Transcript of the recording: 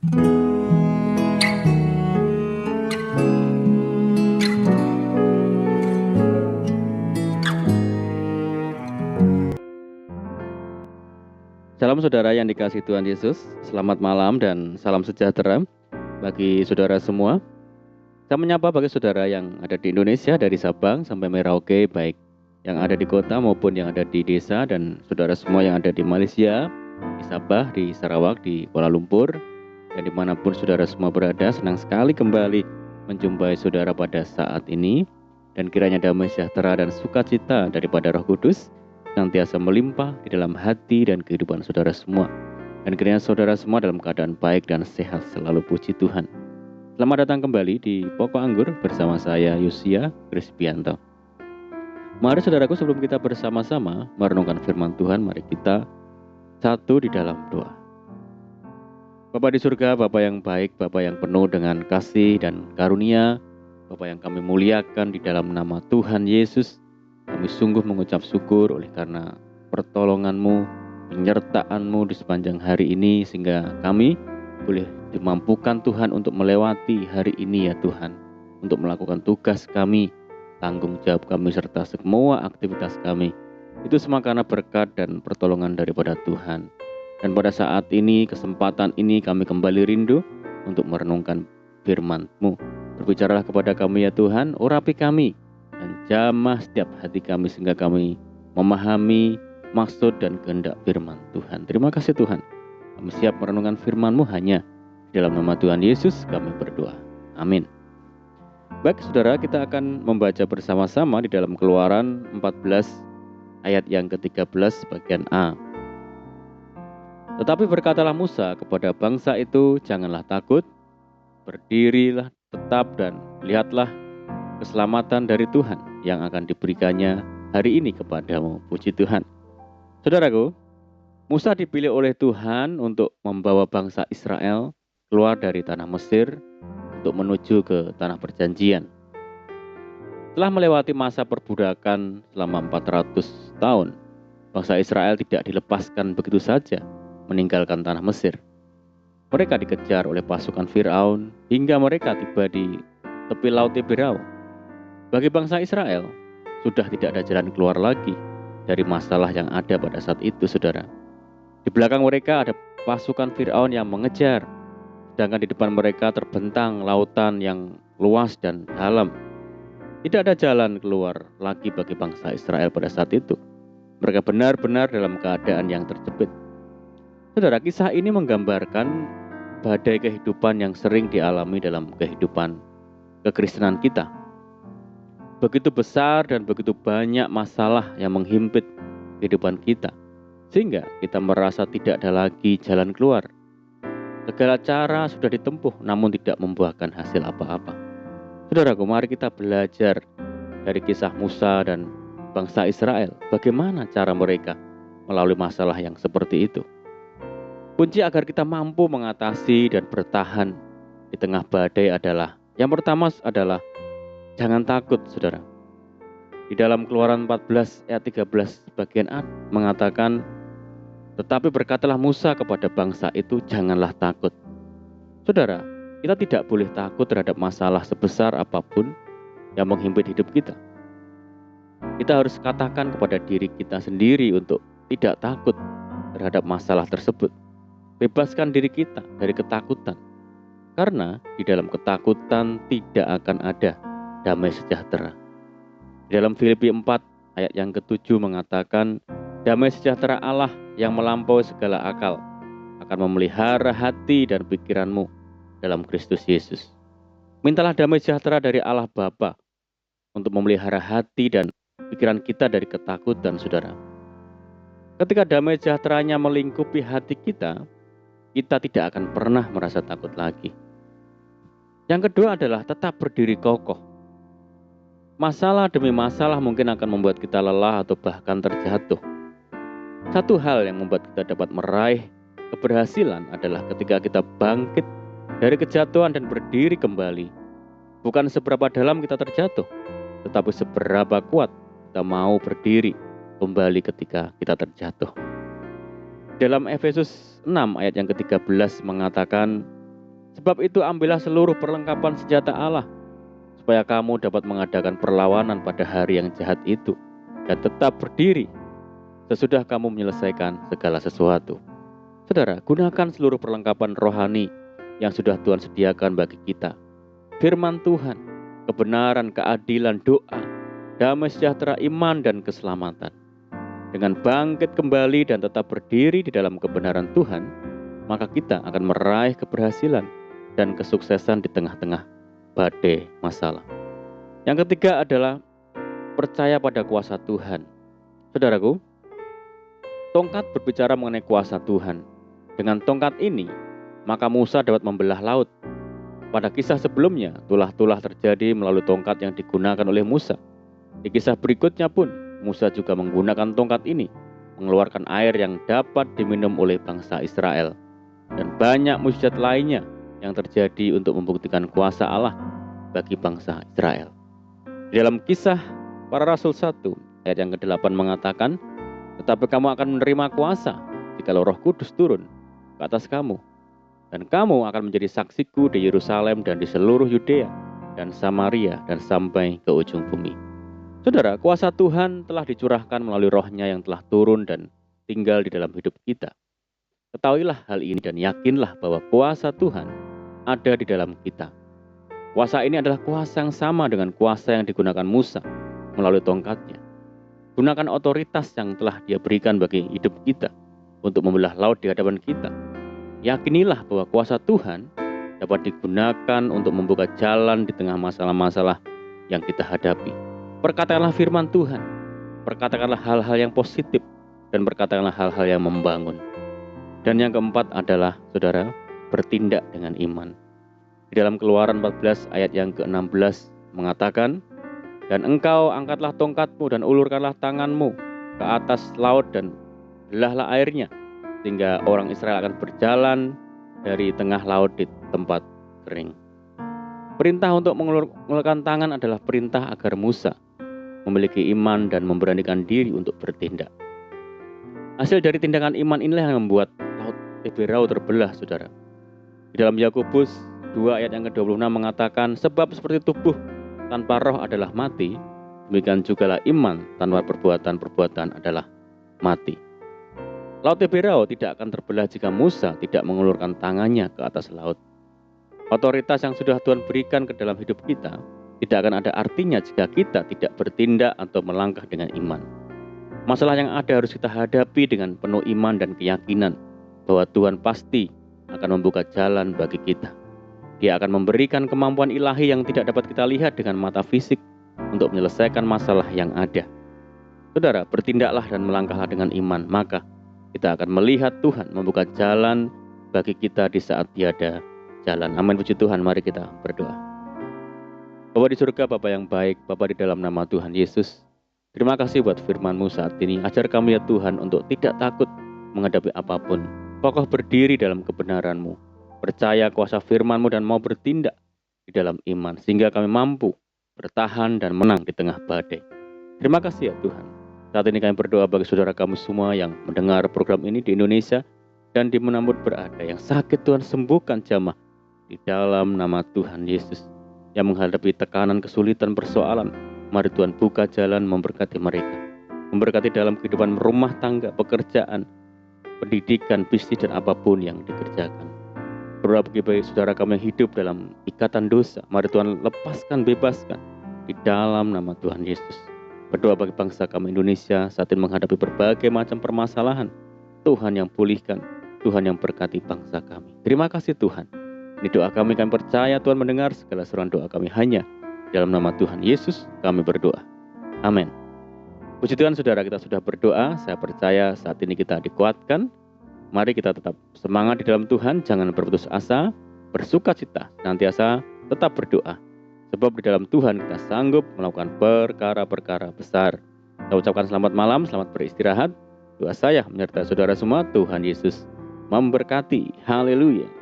Salam saudara yang dikasihi Tuhan Yesus, selamat malam dan salam sejahtera bagi saudara semua. Saya menyapa bagi saudara yang ada di Indonesia dari Sabang sampai Merauke, baik yang ada di kota maupun yang ada di desa, dan saudara semua yang ada di Malaysia, di Sabah, di Sarawak, di Kuala Lumpur, dan dimanapun saudara semua berada. Senang sekali kembali menjumpai saudara pada saat ini, dan kiranya damai sejahtera dan sukacita daripada Roh Kudus senantiasa melimpah di dalam hati dan kehidupan saudara semua. Dan kiranya saudara semua dalam keadaan baik dan sehat selalu, puji Tuhan. Selamat datang kembali di Pokok Anggur bersama saya Yosia Krispianto. Mari saudaraku, sebelum kita bersama-sama merenungkan firman Tuhan, mari kita satu di dalam doa. Bapa di surga, Bapa yang baik, Bapa yang penuh dengan kasih dan karunia, Bapa yang kami muliakan di dalam nama Tuhan Yesus, kami sungguh mengucap syukur oleh karena pertolongan-Mu, penyertaan-Mu di sepanjang hari ini, sehingga kami boleh dimampukan Tuhan untuk melewati hari ini ya Tuhan, untuk melakukan tugas kami, tanggung jawab kami, serta semua aktivitas kami. Itu semua karena berkat dan pertolongan daripada Tuhan. Dan pada saat ini, kesempatan ini kami kembali rindu untuk merenungkan firman-Mu. Berbicaralah kepada kami ya Tuhan, urapi kami dan jamah setiap hati kami sehingga kami memahami maksud dan kehendak firman Tuhan. Terima kasih Tuhan. Kami siap merenungkan firman-Mu hanya di dalam nama Tuhan Yesus kami berdoa. Amin. Baik saudara, kita akan membaca bersama-sama di dalam Keluaran 14 ayat yang ke-13 bagian A. Tetapi berkatalah Musa kepada bangsa itu, janganlah takut, berdirilah tetap dan lihatlah keselamatan dari Tuhan yang akan diberikannya hari ini kepadamu. Puji Tuhan. Saudaraku, Musa dipilih oleh Tuhan untuk membawa bangsa Israel keluar dari tanah Mesir untuk menuju ke tanah perjanjian. Setelah melewati masa perbudakan selama 400 tahun, bangsa Israel tidak dilepaskan begitu saja meninggalkan tanah Mesir. Mereka dikejar oleh pasukan Firaun hingga mereka tiba di tepi laut Teberau. Bagi bangsa Israel, sudah tidak ada jalan keluar lagi dari masalah yang ada pada saat itu, saudara. Di belakang mereka ada pasukan Firaun yang mengejar, sedangkan di depan mereka terbentang lautan yang luas dan dalam. Tidak ada jalan keluar lagi bagi bangsa Israel pada saat itu. Mereka benar-benar dalam keadaan yang terjepit. Saudara, kisah ini menggambarkan badai kehidupan yang sering dialami dalam kehidupan kekristenan kita. Begitu besar dan begitu banyak masalah yang menghimpit kehidupan kita, sehingga kita merasa tidak ada lagi jalan keluar. Segala cara sudah ditempuh namun tidak membuahkan hasil apa-apa. Saudaraku, mari kita belajar dari kisah Musa dan bangsa Israel, bagaimana cara mereka melalui masalah yang seperti itu. Kunci agar kita mampu mengatasi dan bertahan di tengah badai adalah, yang pertama adalah jangan takut, saudara. Di dalam Keluaran 14 ayat 13 bagian A mengatakan, tetapi berkatalah Musa kepada bangsa itu, janganlah takut. Saudara, kita tidak boleh takut terhadap masalah sebesar apapun yang menghimpit hidup kita. Kita harus katakan kepada diri kita sendiri untuk tidak takut terhadap masalah tersebut. Bebaskan diri kita dari ketakutan. Karena di dalam ketakutan tidak akan ada damai sejahtera. Di dalam Filipi 4 ayat yang ke-7 mengatakan, damai sejahtera Allah yang melampaui segala akal akan memelihara hati dan pikiranmu dalam Kristus Yesus. Mintalah damai sejahtera dari Allah Bapa untuk memelihara hati dan pikiran kita dari ketakutan, saudara. Ketika damai sejahteranya melingkupi hati kita tidak akan pernah merasa takut lagi. Yang kedua adalah tetap berdiri kokoh. Masalah demi masalah mungkin akan membuat kita lelah atau bahkan terjatuh. Satu hal yang membuat kita dapat meraih keberhasilan adalah ketika kita bangkit dari kejatuhan dan berdiri kembali. Bukan seberapa dalam kita terjatuh, tetapi seberapa kuat kita mau berdiri kembali ketika kita terjatuh. Dalam Efesus 6 ayat yang ke-13 mengatakan, Sebab itu ambillah seluruh perlengkapan senjata Allah, supaya kamu dapat mengadakan perlawanan pada hari yang jahat itu, dan tetap berdiri sesudah kamu menyelesaikan segala sesuatu. Saudara, gunakan seluruh perlengkapan rohani yang sudah Tuhan sediakan bagi kita. Firman Tuhan, kebenaran, keadilan, doa, damai sejahtera, iman, dan keselamatan. Dengan bangkit kembali dan tetap berdiri di dalam kebenaran Tuhan, maka kita akan meraih keberhasilan dan kesuksesan di tengah-tengah badai masalah. Yang ketiga adalah percaya pada kuasa Tuhan. Saudaraku, tongkat berbicara mengenai kuasa Tuhan. Dengan tongkat ini, maka Musa dapat membelah laut. Pada kisah sebelumnya, tulah-tulah terjadi melalui tongkat yang digunakan oleh Musa. Di kisah berikutnya pun, Musa juga menggunakan tongkat ini, mengeluarkan air yang dapat diminum oleh bangsa Israel. Dan banyak mukjizat lainnya yang terjadi untuk membuktikan kuasa Allah bagi bangsa Israel. Di dalam kisah para Rasul 1, ayat yang ke-8 mengatakan, tetapi kamu akan menerima kuasa jikalau Roh Kudus turun ke atas kamu. Dan kamu akan menjadi saksiku di Yerusalem dan di seluruh Yudea dan Samaria dan sampai ke ujung bumi. Saudara, kuasa Tuhan telah dicurahkan melalui Roh-Nya yang telah turun dan tinggal di dalam hidup kita. Ketahuilah hal ini dan yakinlah bahwa kuasa Tuhan ada di dalam kita. Kuasa ini adalah kuasa yang sama dengan kuasa yang digunakan Musa melalui tongkatnya. Gunakan otoritas yang telah Dia berikan bagi hidup kita untuk membelah laut di hadapan kita. Yakinilah bahwa kuasa Tuhan dapat digunakan untuk membuka jalan di tengah masalah-masalah yang kita hadapi. Perkatakanlah firman Tuhan, perkatakanlah hal-hal yang positif, dan perkatakanlah hal-hal yang membangun. Dan yang keempat adalah, saudara, bertindak dengan iman. Di dalam Keluaran 14 ayat yang ke-16 mengatakan, dan engkau angkatlah tongkatmu dan ulurkanlah tanganmu ke atas laut dan belahlah airnya, sehingga orang Israel akan berjalan dari tengah laut di tempat kering. Perintah untuk mengulurkan tangan adalah perintah agar Musa memiliki iman dan memberanikan diri untuk bertindak. Hasil dari tindakan iman inilah yang membuat laut Tiberau terbelah, saudara. Di dalam Yakobus 2 ayat yang ke-26 mengatakan, sebab seperti tubuh tanpa roh adalah mati, demikian jugalah iman tanpa perbuatan-perbuatan adalah mati. Laut Tiberau tidak akan terbelah jika Musa tidak mengulurkan tangannya ke atas laut. Otoritas yang sudah Tuhan berikan ke dalam hidup kita tidak akan ada artinya jika kita tidak bertindak atau melangkah dengan iman. Masalah yang ada harus kita hadapi dengan penuh iman dan keyakinan bahwa Tuhan pasti akan membuka jalan bagi kita. Dia akan memberikan kemampuan ilahi yang tidak dapat kita lihat dengan mata fisik untuk menyelesaikan masalah yang ada. Saudara, bertindaklah dan melangkahlah dengan iman, maka kita akan melihat Tuhan membuka jalan bagi kita di saat tiada jalan. Amin, puji Tuhan. Mari kita berdoa. Bapa di surga, Bapa yang baik, Bapa di dalam nama Tuhan Yesus, terima kasih buat firman-Mu saat ini. Ajar kami ya Tuhan untuk tidak takut menghadapi apapun. Kokoh berdiri dalam kebenaran-Mu, percaya kuasa firman-Mu dan mau bertindak di dalam iman, sehingga kami mampu bertahan dan menang di tengah badai. Terima kasih ya Tuhan. Saat ini kami berdoa bagi saudara kami semua yang mendengar program ini di Indonesia dan dimanapun berada. Yang sakit Tuhan sembuhkan jamah di dalam nama Tuhan Yesus. Yang menghadapi tekanan, kesulitan, persoalan, mari Tuhan buka jalan memberkati mereka. Memberkati dalam kehidupan rumah tangga, pekerjaan, pendidikan, bisnis, dan apapun yang dikerjakan. Berdoa bagi saudara kami yang hidup dalam ikatan dosa, mari Tuhan lepaskan, bebaskan di dalam nama Tuhan Yesus. Berdoa bagi bangsa kami Indonesia saat ini menghadapi berbagai macam permasalahan. Tuhan yang pulihkan, Tuhan yang berkati bangsa kami. Terima kasih Tuhan. Ini doa kami percaya Tuhan mendengar segala seruan doa kami hanya dalam nama Tuhan Yesus kami berdoa. Amin. Puji Tuhan, saudara, kita sudah berdoa. Saya percaya saat ini kita dikuatkan. Mari kita tetap semangat di dalam Tuhan, jangan berputus asa, bersukacita, senantiasa tetap berdoa. Sebab di dalam Tuhan kita sanggup melakukan perkara-perkara besar. Saya ucapkan selamat malam, selamat beristirahat. Doa saya menyertai saudara semua, Tuhan Yesus memberkati. Haleluya.